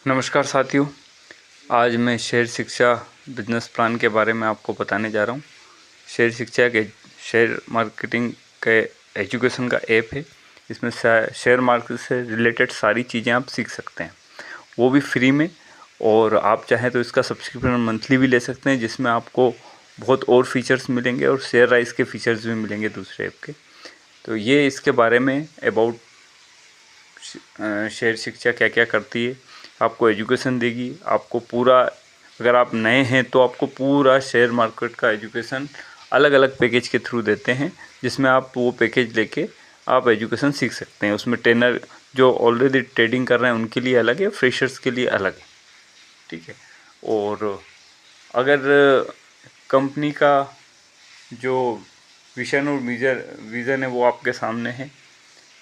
नमस्कार साथियों, आज मैं शेयर शिक्षा बिजनेस प्लान के बारे में आपको बताने जा रहा हूँ। शेयर शिक्षा के शेयर मार्केटिंग के एजुकेशन का ऐप है। इसमें शेयर मार्केट से रिलेटेड सारी चीज़ें आप सीख सकते हैं, वो भी फ्री में। और आप चाहें तो इसका सब्सक्रिप्शन मंथली भी ले सकते हैं, जिसमें आपको बहुत और फीचर्स मिलेंगे और शेयर राइज के फीचर्स भी मिलेंगे दूसरे ऐप के। तो ये इसके बारे में अबाउट शेयर शिक्षा क्या क्या करती है, आपको एजुकेशन देगी। आपको पूरा, अगर आप नए हैं तो आपको पूरा शेयर मार्केट का एजुकेशन अलग अलग पैकेज के थ्रू देते हैं, जिसमें आप वो पैकेज लेके आप एजुकेशन सीख सकते हैं। उसमें ट्रेनर जो ऑलरेडी ट्रेडिंग कर रहे हैं उनके लिए अलग है, फ्रेशर्स के लिए अलग है, ठीक है। और अगर कंपनी का जो विजन और विज़न है वो आपके सामने है,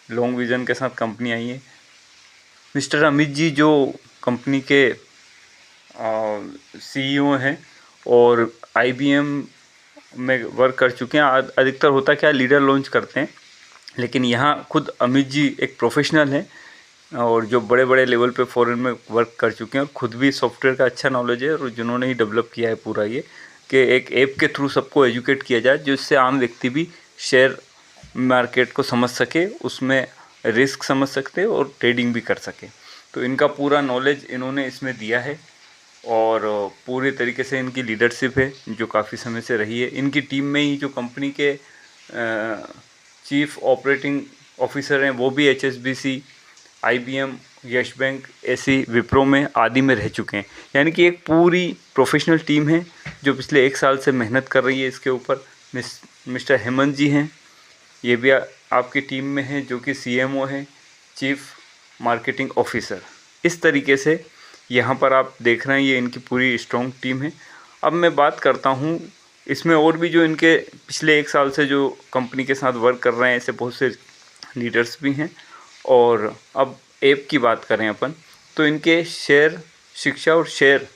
लॉन्ग विज़न के साथ कंपनी आई है। मिस्टर अमित जी जो कंपनी के सीईओ हैं और IBM में वर्क कर चुके हैं। अधिकतर होता क्या, लीडर लॉन्च करते हैं, लेकिन यहाँ खुद अमित जी एक प्रोफेशनल हैं और जो बड़े बड़े लेवल पे फॉरेन में वर्क कर चुके हैं और खुद भी सॉफ्टवेयर का अच्छा नॉलेज है। और जिन्होंने ही डेवलप किया है पूरा ये, कि एक ऐप के थ्रू सबको एजुकेट किया जाए, जिससे आम व्यक्ति भी शेयर मार्केट को समझ सके, उसमें रिस्क समझ सकते और ट्रेडिंग भी कर सके। तो इनका पूरा नॉलेज इन्होंने इसमें दिया है और पूरे तरीके से इनकी लीडरशिप है जो काफ़ी समय से रही है। इनकी टीम में ही जो कंपनी के चीफ ऑपरेटिंग ऑफिसर हैं वो भी HSBC, IBM, यश बैंक, ऐसी विप्रो में आदि में रह चुके हैं। यानी कि एक पूरी प्रोफेशनल टीम है जो पिछले 1 साल से मेहनत कर रही है इसके ऊपर। मिस्टर हेमंत जी हैं, ये भी आपकी टीम में है, जो कि CMO है, चीफ मार्केटिंग ऑफिसर। इस तरीके से यहाँ पर आप देख रहे हैं ये इनकी पूरी स्ट्रॉन्ग टीम है। अब मैं बात करता हूँ इसमें और भी जो इनके पिछले 1 साल से जो कंपनी के साथ वर्क कर रहे हैं, ऐसे बहुत से लीडर्स भी हैं। और अब ऐप की बात करें अपन, तो इनके शेयर शिक्षा और शेयर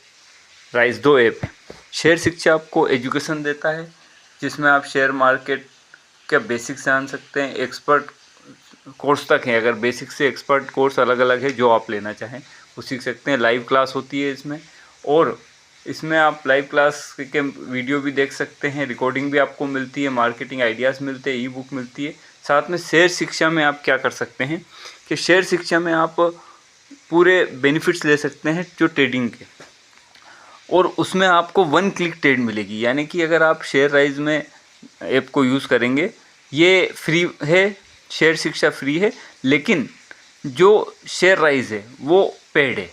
राइज 2 ऐप हैं। शेयर शिक्षा आपको एजुकेशन देता है, जिसमें आप शेयर मार्केट का बेसिक्स जान सकते हैं, एक्सपर्ट कोर्स तक है। अगर बेसिक से एक्सपर्ट कोर्स अलग अलग है, जो आप लेना चाहें वो सीख सकते हैं। लाइव क्लास होती है इसमें, और इसमें आप लाइव क्लास के वीडियो भी देख सकते हैं, रिकॉर्डिंग भी आपको मिलती है, मार्केटिंग आइडियाज़ मिलते हैं, ई-बुक मिलती है। साथ में शेयर शिक्षा में आप क्या कर सकते हैं कि शेयर शिक्षा में आप पूरे बेनिफिट्स ले सकते हैं जो ट्रेडिंग के, और उसमें आपको 1 क्लिक ट्रेड मिलेगी। यानी कि अगर आप शेयर राइज में ऐप को यूज़ करेंगे, ये फ्री है, शेयर शिक्षा फ्री है, लेकिन जो शेयर राइज है वो पेड है।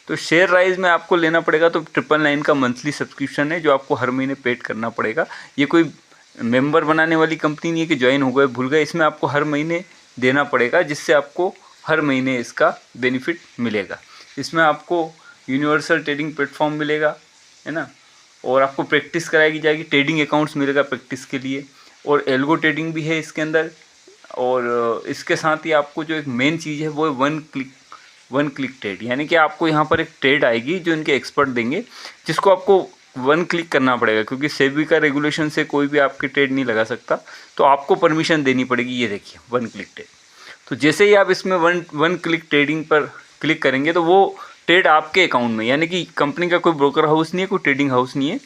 तो शेयर राइज में आपको लेना पड़ेगा तो 999 का मंथली सब्सक्रिप्शन है, जो आपको हर महीने पेड करना पड़ेगा। ये कोई मेंबर बनाने वाली कंपनी नहीं है कि ज्वाइन हो गए भूल गए, इसमें आपको हर महीने देना पड़ेगा, जिससे आपको हर महीने इसका बेनिफिट मिलेगा। इसमें आपको यूनिवर्सल ट्रेडिंग प्लेटफॉर्म मिलेगा, है ना, और आपको प्रैक्टिस कराई जाएगी, ट्रेडिंग अकाउंट्स मिलेगा प्रैक्टिस के लिए, और एल्गो ट्रेडिंग भी है इसके अंदर। और इसके साथ ही आपको जो एक मेन चीज़ है वो है 1 क्लिक ट्रेड। यानी कि आपको यहाँ पर एक ट्रेड आएगी जो इनके एक्सपर्ट देंगे, जिसको आपको 1 क्लिक करना पड़ेगा, क्योंकि सेबी का रेगुलेशन से कोई भी आपकी ट्रेड नहीं लगा सकता, तो आपको परमिशन देनी पड़ेगी। ये देखिए 1 क्लिक ट्रेड। तो जैसे ही आप इसमें 1 क्लिक ट्रेडिंग पर क्लिक करेंगे तो वो ट्रेड आपके अकाउंट में, यानी कि कंपनी का कोई ब्रोकर हाउस नहीं है, कोई ट्रेडिंग हाउस नहीं है,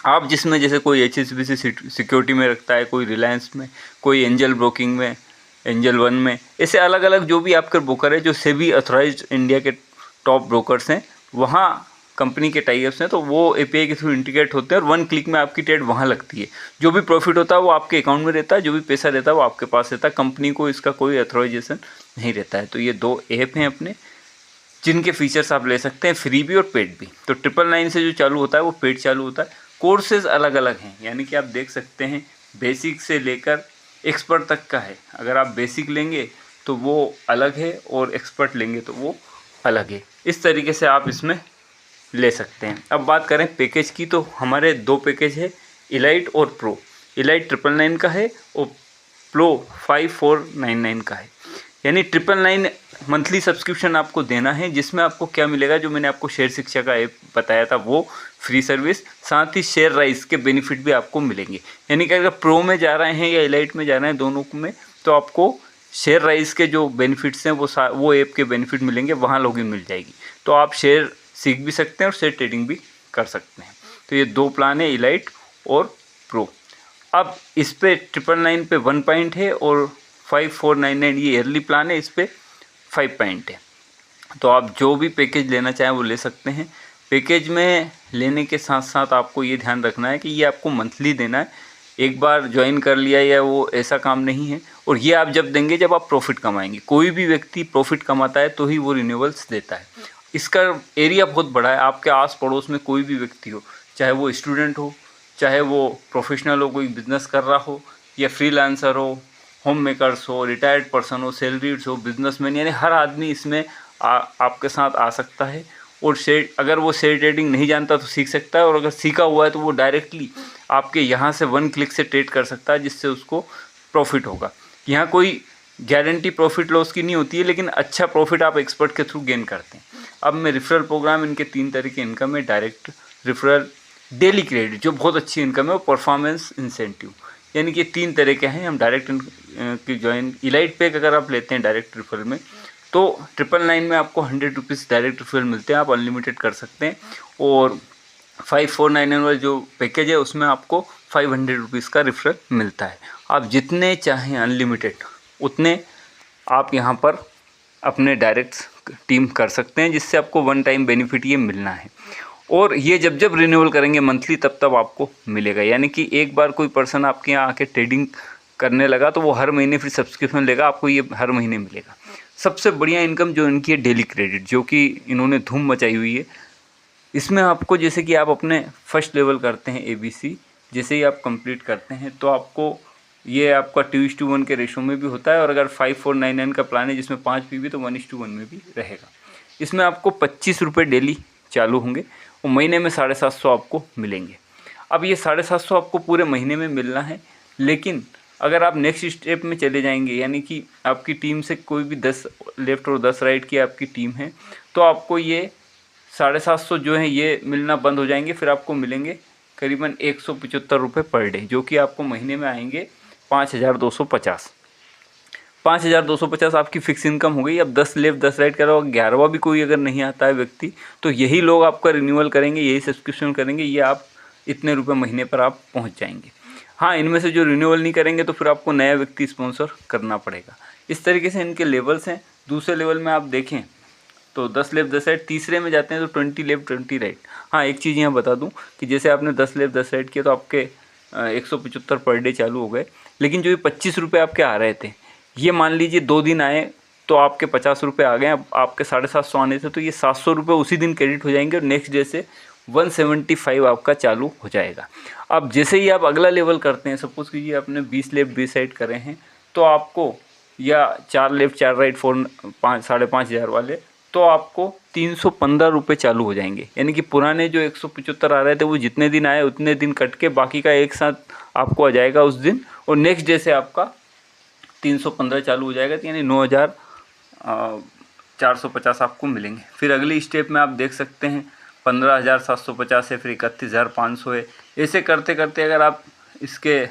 आप जिसमें जैसे कोई HSBC सिक्योरिटी में रखता है, कोई रिलायंस में, कोई एंजल ब्रोकिंग में, एंजल वन में, ऐसे अलग अलग जो भी आपके ब्रोकर है, जो सेबी अथॉराइज्ड इंडिया के टॉप ब्रोकर्स हैं, वहाँ कंपनी के टाइप्स हैं, तो वो API के थ्रू इंटीग्रेट होते हैं और 1 क्लिक में आपकी ट्रेड वहाँ लगती है। जो भी प्रॉफिट होता है वो आपके अकाउंट में रहता है, जो भी पैसा रहता है वो आपके पास रहता है, कंपनी को इसका कोई अथॉराइजेशन नहीं रहता है। तो ये 2 ऐप हैं अपने, जिनके फीचर्स आप ले सकते हैं, फ्री भी और पेड भी। तो 999 से जो चालू होता है वो पेड चालू होता है। कोर्सेज अलग अलग हैं, यानी कि आप देख सकते हैं बेसिक से लेकर एक्सपर्ट तक का है। अगर आप बेसिक लेंगे तो वो अलग है और एक्सपर्ट लेंगे तो वो अलग है। इस तरीके से आप इसमें ले सकते हैं। अब बात करें पैकेज की, तो हमारे 2 पैकेज है, इलाइट और प्रो। इलाइट 999 का है और प्रो 5499 का है। यानी 999 मंथली सब्सक्रिप्शन आपको देना है, जिसमें आपको क्या मिलेगा, जो मैंने आपको शेयर शिक्षा का ऐप बताया था वो फ्री सर्विस, साथ ही शेयर राइज के बेनिफिट भी आपको मिलेंगे। यानी कि अगर प्रो में जा रहे हैं या इलाइट में जा रहे हैं, दोनों में, तो आपको शेयर राइज के जो बेनिफिट्स हैं वो ऐप के बेनिफिट मिलेंगे, वहाँ लॉगिन मिल जाएगी। तो आप शेयर सीख भी सकते हैं और शेयर ट्रेडिंग भी कर सकते हैं। तो ये 2 प्लान है, इलाइट और प्रो। अब इस पे 999 पे 1 पॉइंट है और 5499 ये ईयरली प्लान है, इस पे 5 पॉइंट है। तो आप जो भी पैकेज लेना चाहें वो ले सकते हैं। पैकेज में लेने के साथ साथ आपको ये ध्यान रखना है कि ये आपको मंथली देना है, एक बार ज्वाइन कर लिया या वो ऐसा काम नहीं है। और ये आप जब देंगे जब आप प्रॉफिट कमाएंगे। कोई भी व्यक्ति प्रॉफिट कमाता है तो ही वो रिन्यूएबल्स देता है। इसका एरिया बहुत बड़ा है, आपके आस पड़ोस में कोई भी व्यक्ति हो, चाहे वो स्टूडेंट हो, चाहे वो प्रोफेशनल हो, कोई बिजनेस कर रहा हो, या फ्रीलांसर हो, होम मेकर्स हो, रिटायर्ड पर्सन हो, सैलरीड हो, बिजनेसमैन, यानी हर आदमी इसमें आपके साथ आ सकता है। और शेयर, अगर वो शेयर ट्रेडिंग नहीं जानता तो सीख सकता है, और अगर सीखा हुआ है तो वो डायरेक्टली आपके यहाँ से 1 क्लिक से ट्रेड कर सकता है, जिससे उसको प्रॉफिट होगा। यहाँ कोई गारंटी प्रॉफिट लॉस की नहीं होती है, लेकिन अच्छा प्रॉफिट आप एक्सपर्ट के थ्रू गेन करते हैं। अब मैं रेफरल प्रोग्राम, इनके 3 तरह के इनकम है, डायरेक्ट रेफरल, डेली क्रेडिट जो बहुत अच्छी इनकम है, और परफॉर्मेंस इंसेंटिव, यानी कि 3 तरह के हैं। हम डायरेक्ट की ज्वाइन इलाइट पैक अगर आप लेते हैं डायरेक्ट रेफरल में, तो 999 में आपको 100 रुपीज़ डायरेक्ट रेफरल मिलते हैं, आप अनलिमिटेड कर सकते हैं। और 5499 वाला जो पैकेज है उसमें आपको 500 रुपीज़ का रेफरल मिलता है। आप जितने चाहें अनलिमिटेड उतने आप यहाँ पर अपने डायरेक्ट टीम कर सकते हैं, जिससे आपको 1 टाइम बेनिफिट ये मिलना है। और ये जब जब रिन्यूअल करेंगे मंथली तब आपको मिलेगा। यानी कि एक बार कोई पर्सन आपके यहाँ आके ट्रेडिंग करने लगा तो वो हर महीने फिर सब्सक्रिप्शन लेगा, आपको ये हर महीने मिलेगा। सबसे बढ़िया इनकम जो इनकी है डेली क्रेडिट, जो कि इन्होंने धूम मचाई हुई है। इसमें आपको, जैसे कि आप अपने फर्स्ट लेवल करते हैं ABC, जैसे ही आप कंप्लीट करते हैं तो आपको ये आपका 2:1 के रेशो में भी होता है। और अगर 5499 का प्लान है जिसमें 5 PB तो 1:1 में भी रहेगा। इसमें आपको 25 रुपये डेली चालू होंगे और महीने में 750 आपको मिलेंगे। अब ये 750 आपको पूरे महीने में मिलना है, लेकिन अगर आप नेक्स्ट स्टेप में चले जाएंगे, यानी कि आपकी टीम से कोई भी 10 लेफ़्ट और 10 राइट की आपकी टीम है, तो आपको ये 750 जो है ये मिलना बंद हो जाएंगे। फिर आपको मिलेंगे करीबन 175 रुपये पर डे, जो कि आपको महीने में आएंगे 5250। 5250 आपकी फिक्स इनकम हो गई। अब 10 लेफ्ट 10 राइट करो, 11वां भी कोई अगर नहीं आता है व्यक्ति, तो यही लोग आपका रिन्यूअल करेंगे, यही सब्सक्रिप्शन करेंगे, ये आप इतने रुपए महीने पर आप पहुंच जाएंगे। हाँ, इनमें से जो रिन्यूअल नहीं करेंगे तो फिर आपको नया व्यक्ति स्पॉन्सर करना पड़ेगा। इस तरीके से इनके लेवल्स हैं। दूसरे लेवल में आप देखें तो 10 लेफ्ट 10 राइट, तीसरे में जाते हैं तो 20 लेफ्ट 20 राइट। हाँ, एक चीज़ यहाँ बता दूँ कि जैसे आपने 10 लेफ्ट 10 राइट किया तो आपके 175 पर डे चालू हो गए, लेकिन जो ये 25 रुपये आपके आ रहे थे, ये मान लीजिए 2 दिन आए तो आपके 50 रुपये आ गए। अब आपके 750 आने थे तो ये 700 रुपये उसी दिन क्रेडिट हो जाएंगे और नेक्स्ट डे से 175 आपका चालू हो जाएगा। अब जैसे ही आप अगला लेवल करते हैं, सपोज़ कीजिए आपने 20 लेफ्ट 20 राइट करे हैं, तो आपको, या 4 लेफ्ट 4 राइट 5,500 वाले, तो आपको 315 रुपये चालू हो जाएंगे। यानी कि पुराने जो 175 आ रहे थे वो जितने दिन आए उतने दिन कट के बाकी का एक साथ आपको आ जाएगा उस दिन, और नेक्स्ट डे से आपका 315 चालू हो जाएगा। तो यानी 9,450 आपको मिलेंगे। फिर अगली स्टेप में आप देख सकते हैं 15,750 है, फिर 31,500 है। ऐसे करते करते अगर आप इसके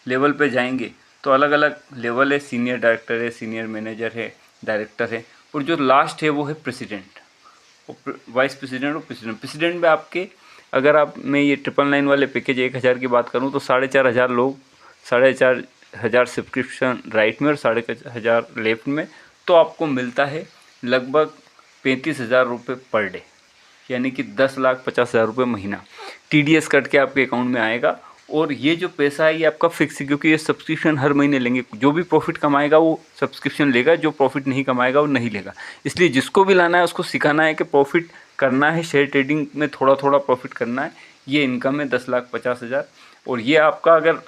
लेवल पे जाएंगे तो अलग अलग लेवल है। सीनियर डायरेक्टर है, सीनियर मैनेजर है, डायरेक्टर है, और जो लास्ट है वो है प्रेसिडेंट, वाइस प्रेसिडेंट और प्रेसिडेंट। प्रेसिडेंट में आपके, अगर आप, मैं ये 999 वाले पैकेज 1000 की बात करूँ तो 4,500 लोग, 4,500 सब्सक्रिप्शन राइट में और 4,500 लेफ्ट में, तो आपको मिलता है लगभग 35,000 रुपये पर डे, यानी कि 10,50,000 रुपये महीना। TDS कट के आपके अकाउंट में आएगा। और ये जो पैसा है ये आपका फिक्स है, क्योंकि ये सब्सक्रिप्शन हर महीने लेंगे। जो भी प्रॉफिट कमाएगा वो सब्सक्रिप्शन लेगा, जो प्रॉफिट नहीं कमाएगा वो नहीं लेगा। इसलिए जिसको भी लाना है उसको सिखाना है कि प्रॉफिट करना है, शेयर ट्रेडिंग में थोड़ा थोड़ा प्रॉफिट करना है। ये इनकम है 10,50,000। और ये आपका अगर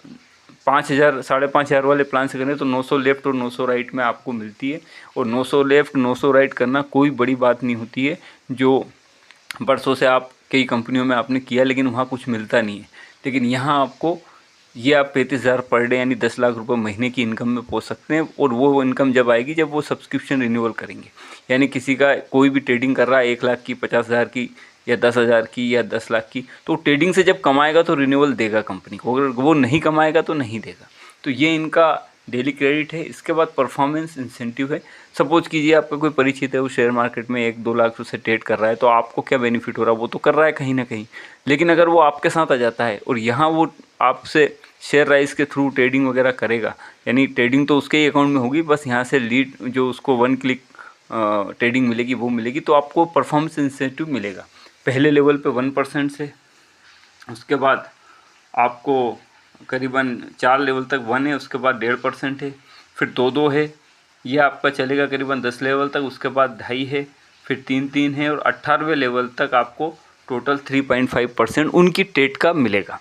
5,000 5,500 वाले प्लान से करें तो 900 लेफ्ट और 900 राइट में आपको मिलती है। और 900 लेफ्ट 900 राइट करना कोई बड़ी बात नहीं होती है। जो बरसों से आप कई कंपनियों में आपने किया लेकिन वहाँ कुछ मिलता नहीं है, लेकिन यहाँ आपको, ये आप 35,000 पर डे यानी 10 लाख रुपये महीने की इनकम में पहुँच सकते हैं। और वो इनकम जब आएगी जब वो सब्सक्रिप्शन रिन्यूअल करेंगे। यानी किसी का कोई भी ट्रेडिंग कर रहा है 1 लाख की, 50,000 की, या 10,000 की, या 10 लाख की, तो ट्रेडिंग से जब कमाएगा तो रिन्यूअल देगा कंपनी को, अगर वो नहीं कमाएगा तो नहीं देगा। तो ये इनका डेली क्रेडिट है, इसके बाद परफॉर्मेंस इंसेंटिव है। सपोज कीजिए आपका कोई परिचित है वो शेयर मार्केट में 1-2 लाख से ट्रेड कर रहा है, तो आपको क्या बेनिफिट हो रहा है, वो तो कर रहा है कहीं ना कहीं। लेकिन अगर वो आपके साथ आ जाता है और यहाँ वो आपसे शेयर राइज के थ्रू ट्रेडिंग वगैरह करेगा, यानी ट्रेडिंग तो उसके ही अकाउंट में होगी, बस यहाँ से लीड जो उसको 1 क्लिक ट्रेडिंग मिलेगी वो मिलेगी, तो आपको परफॉर्मेंस इंसेंटिव मिलेगा पहले लेवल पे 1% से। उसके बाद आपको करीबन 4 लेवल तक 1 है, उसके बाद 1.5% है, फिर 2 है, ये आपका चलेगा करीबन 10 लेवल तक, उसके बाद 2.5 है, फिर 3 है, और 18वें लेवल तक आपको टोटल 3.5% उनकी ट्रेड का मिलेगा।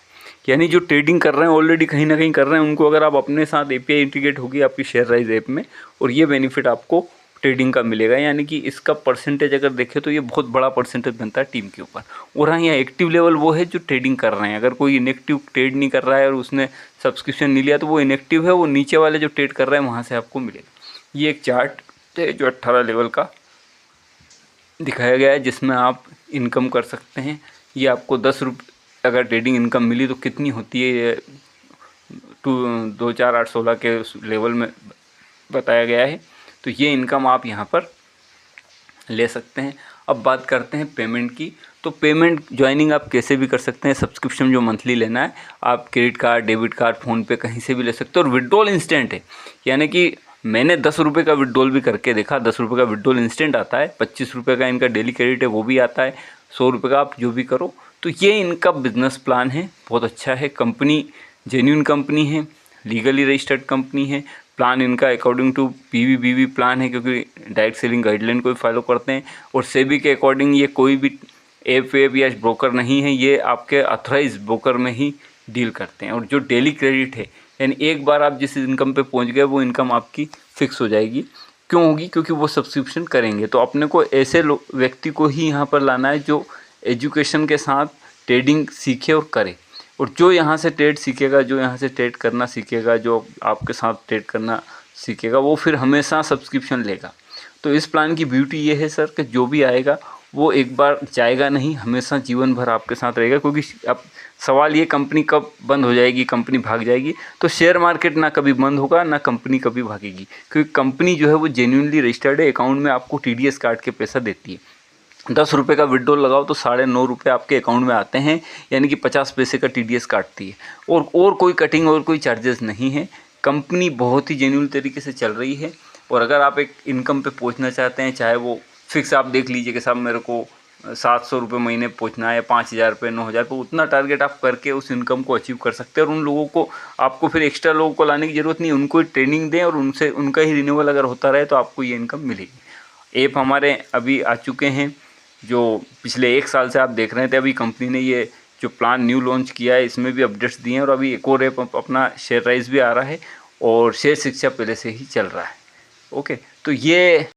यानी जो ट्रेडिंग कर रहे हैं ऑलरेडी कहीं ना कहीं कर रहे हैं, उनको अगर आप अपने साथ API इंटीग्रेट होगी आपकी शेयर राइज ऐप में, और ये बेनिफिट आपको ट्रेडिंग का मिलेगा। यानी कि इसका परसेंटेज अगर देखें तो ये बहुत बड़ा परसेंटेज बनता है टीम के ऊपर। और हाँ, यहाँ एक्टिव लेवल वो है जो ट्रेडिंग कर रहे हैं। अगर कोई इनएक्टिव ट्रेड नहीं कर रहा है और उसने सब्सक्रिप्शन नहीं लिया तो वो इनएक्टिव है, वो नीचे वाले जो ट्रेड कर रहे हैं वहाँ से आपको मिलेगा। ये एक चार्ट है जो 18 लेवल का दिखाया गया है, जिसमें आप इनकम कर सकते हैं। ये आपको 10 रुपये अगर ट्रेडिंग इनकम मिली तो कितनी होती है, ये 2, 4, 8, 16 के लेवल में बताया गया है। तो ये इनकम आप यहाँ पर ले सकते हैं। अब बात करते हैं पेमेंट की। तो पेमेंट ज्वाइनिंग आप कैसे भी कर सकते हैं। सब्सक्रिप्शन जो मंथली लेना है आप credit card, debit card, PhonePe कहीं से भी ले सकते हो। और विड्रॉल इंस्टेंट है, यानी कि मैंने 10 रुपये का विड्रॉल भी करके देखा। 10 रुपये का विड्रॉल इंस्टेंट आता है, 25 रुपये का इनका डेली क्रेडिट है वो भी आता है, 100 रुपये का आप जो भी करो। तो ये इनका बिजनेस प्लान है, बहुत अच्छा है। कंपनी जेन्युइन कंपनी है, लीगली रजिस्टर्ड कंपनी है। प्लान इनका अकॉर्डिंग टू PBBB प्लान है, क्योंकि डायरेक्ट सेलिंग गाइडलाइन को भी फॉलो करते हैं। और सेबी के अकॉर्डिंग ये कोई भी ऐप या ब्रोकर नहीं है, ये आपके अथोराइज ब्रोकर में ही डील करते हैं। और जो डेली क्रेडिट है, यानी एक बार आप जिस इनकम पे पहुंच गए वो इनकम आपकी फिक्स हो जाएगी। क्यों होगी? क्योंकि वो सब्सक्रिप्शन करेंगे। तो अपने को ऐसे व्यक्ति को ही यहाँ पर लाना है जो एजुकेशन के साथ ट्रेडिंग सीखे और करे। और जो यहाँ से ट्रेड सीखेगा, जो यहाँ से ट्रेड करना सीखेगा, जो आपके साथ ट्रेड करना सीखेगा, वो फिर हमेशा सब्सक्रिप्शन लेगा। तो इस प्लान की ब्यूटी ये है सर कि जो भी आएगा वो एक बार जाएगा नहीं, हमेशा जीवन भर आपके साथ रहेगा। क्योंकि अब सवाल ये कंपनी कब बंद हो जाएगी, कंपनी भाग जाएगी, तो शेयर मार्केट ना कभी बंद होगा ना कंपनी कभी भागेगी। क्योंकि कंपनी जो है वो जेन्युइनली रजिस्टर्ड है, अकाउंट में आपको TDS काट के पैसा देती है। 10 रुपये का विड्रॉल लगाओ तो 9.5 रुपये आपके अकाउंट में आते हैं, यानी कि 50 पैसे का TDS काटती है। और कोई कटिंग और कोई चार्जेस नहीं है। कंपनी बहुत ही जेन्युइन तरीके से चल रही है। और अगर आप एक इनकम पे पहुंचना चाहते हैं, चाहे वो फिक्स आप देख लीजिए कि साहब मेरे को 700 रुपये महीने पहुंचना है, 5,000 रुपये, 9,000 रुपये, उतना टारगेट आप करके उस इनकम को अचीव कर सकते हैं। और उन लोगों को आपको फिर एक्स्ट्रा लोगों को लाने की ज़रूरत नहीं, उनको ट्रेनिंग दें और उनसे उनका ही रिन्यूअल अगर होता रहे तो आपको ये इनकम मिलेगी। ऐप हमारे अभी आ चुके हैं, जो पिछले 1 साल से आप देख रहे थे। अभी कंपनी ने ये जो प्लान न्यू लॉन्च किया है इसमें भी अपडेट्स दिए हैं। और अभी एक और ऐप अपना शेयर राइज भी आ रहा है, और शेयर शिक्षा पहले से ही चल रहा है। ओके, तो ये